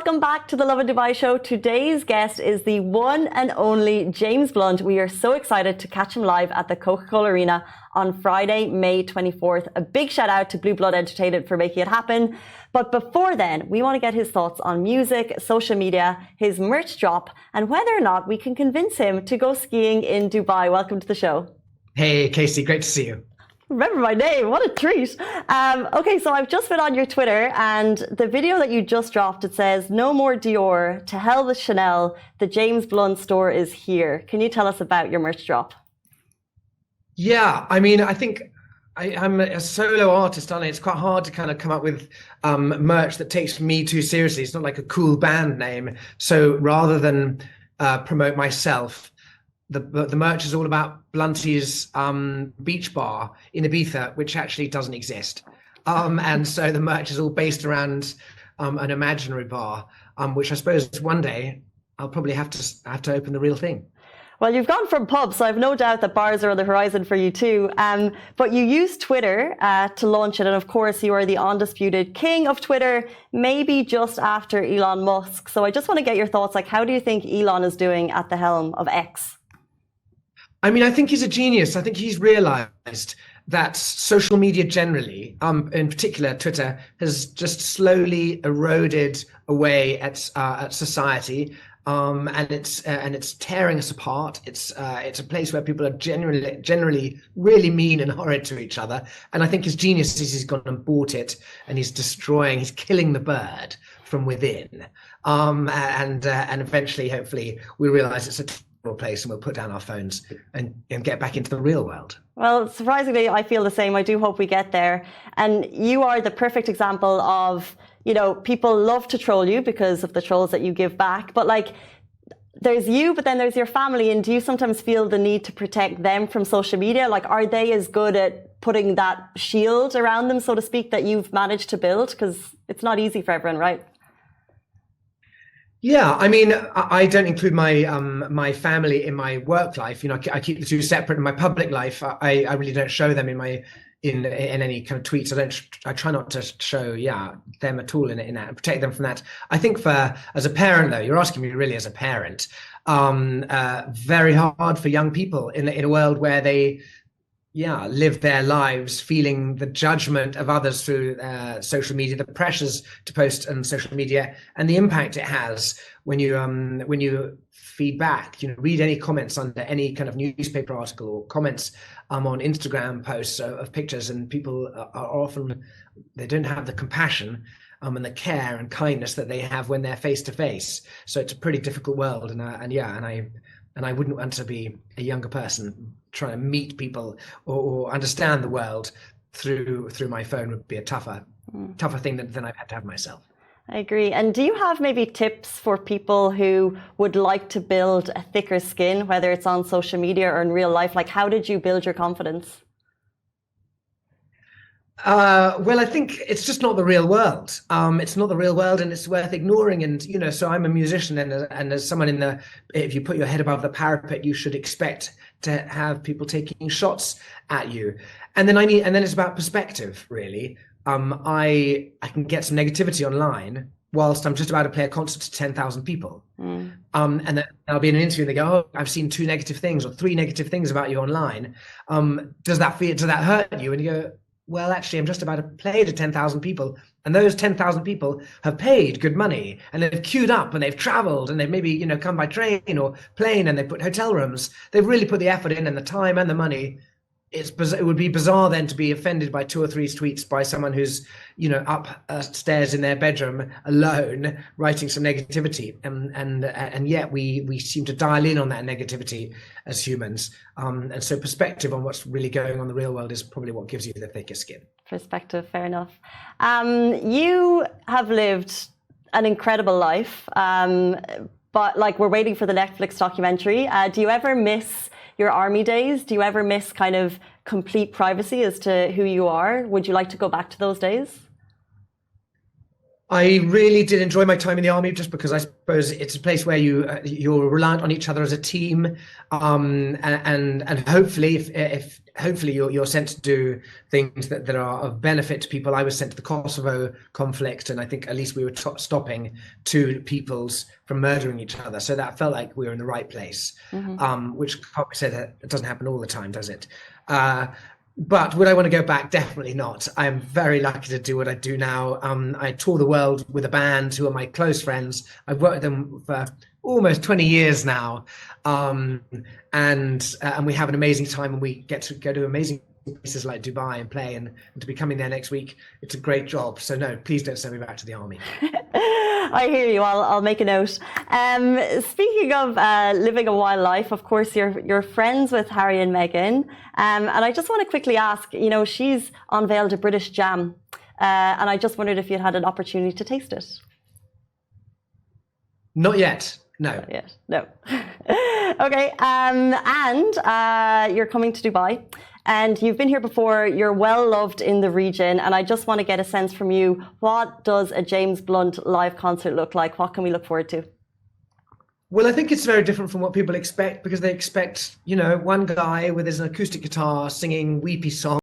Welcome back to the Love and Dubai show. Today's guest is the one and only James Blunt. We are so excited to catch him live at the Coca-Cola Arena on Friday, May 24th. A big shout out to Blue Blood Entertainment for making it happen. But before then, we want to get his thoughts on music, social media, his merch drop, and whether or not we can convince him to go skiing in Dubai. Welcome to the show. Hey, Casey, great to see you. Remember my name, what a treat. Okay, so I've just been on your Twitter and the video that you just dropped, it says, "No more Dior, to hell with Chanel, the James Blunt store is here." Can you tell us about your merch drop? Yeah, I mean, I think I'm a solo artist, aren't I? It's quite hard to kind of come up with merch that takes me too seriously. It's not like a cool band name. So rather than promote myself, the merch is all about Blunty's beach bar in Ibiza, which actually doesn't exist. And so the merch is all based around an imaginary bar, which I suppose one day I'll probably have to open the real thing. Well, you've gone from pubs, so I've no doubt that bars are on the horizon for you too. But you used Twitter to launch it, and of course you are the undisputed king of Twitter, maybe just after Elon Musk. So I just want to get your thoughts, like how do you think Elon is doing at the helm of X? I mean, I think he's a genius. I think he's realized that social media generally, in particular Twitter, has just slowly eroded away at society, and it's tearing us apart. It's a place where people are generally really mean and horrid to each other. And I think his genius is he's gone and bought it, and he's killing the bird from within. And eventually, hopefully, we realize it's a place and we'll put down our phones and get back into the real world. Well, surprisingly, I feel the same. I do hope we get there. And you are the perfect example of, you know, people love to troll you because of the trolls that you give back. But like, there's you, but then there's your family. And do you sometimes feel the need to protect them from social media? Like, are they as good at putting that shield around them, so to speak, that you've managed to build? Because it's not easy for everyone, right? Yeah, I mean, I don't include my family in my work life. You know, I keep the two separate. In my public life, I really don't show them in any kind of tweets. I try not to show them at all in that, and protect them from that. I think as a parent though, you're asking me really as a parent, very hard for young people in a world where they live their lives feeling the judgment of others through social media, the pressures to post on social media, and the impact it has when you feed back. You know, read any comments under any kind of newspaper article or comments on Instagram posts of pictures, and people are often, they don't have the compassion and the care and kindness that they have when they're face to face. So it's a pretty difficult world, and I wouldn't want to be a younger person trying to meet people or understand the world through my phone. Would be a tougher thing than I've had to have myself. I agree. And do you have maybe tips for people who would like to build a thicker skin, whether it's on social media or in real life? Like, how did you build your confidence? Well, I think it's just not the real world. It's not the real world, and it's worth ignoring. And you know, so I'm a musician, and as someone if you put your head above the parapet, you should expect to have people taking shots at you. And then it's about perspective, really. I can get some negativity online whilst I'm just about to play a concert to 10,000 people. And then I'll be in an interview and they go, "Oh, I've seen 2 negative things or 3 negative things about you online. Does that hurt you?" And you go, "Well, actually, I'm just about to play to 10,000 people, and those 10,000 people have paid good money, and they've queued up, and they've traveled, and they've maybe, come by train or plane, and they put hotel rooms. They've really put the effort in and the time and the money. It would be bizarre then to be offended by 2 or 3 tweets by someone who's, upstairs in their bedroom alone writing some negativity, and yet we seem to dial in on that negativity as humans. And so perspective on what's really going on in the real world is probably what gives you the thicker skin. Perspective, fair enough. You have lived an incredible life, but like we're waiting for the Netflix documentary. Do you ever miss your army days? Do you ever miss kind of complete privacy as to who you are? Would you like to go back to those days? I really did enjoy my time in the army, just because I suppose it's a place where you're reliant on each other as a team, and hopefully, if hopefully you're sent to do things that are of benefit to people. I was sent to the Kosovo conflict, and I think at least we were stopping two peoples from murdering each other, so that felt like we were in the right place. Which can't be said that it doesn't happen all the time, does it? But would I want to go back? Definitely not. I'm very lucky to do what I do now. I tour the world with a band who are my close friends. I've worked with them for almost 20 years now. And we have an amazing time, and we get to go to amazing places like Dubai and play, and to be coming there next week. It's a great job. So no, please don't send me back to the army. I hear you. I'll make a note. Speaking of living a wild life, of course, you're friends with Harry and Meghan, and I just want to quickly ask. You know, she's unveiled a British jam, and I just wondered if you'd had an opportunity to taste it. Not yet. No. Not yet. No. Okay. And you're coming to Dubai. And you've been here before, you're well loved in the region, and I just want to get a sense from you, what does a James Blunt live concert look like? What can we look forward to? Well, I think it's very different from what people expect, because they expect, one guy with his acoustic guitar singing weepy songs.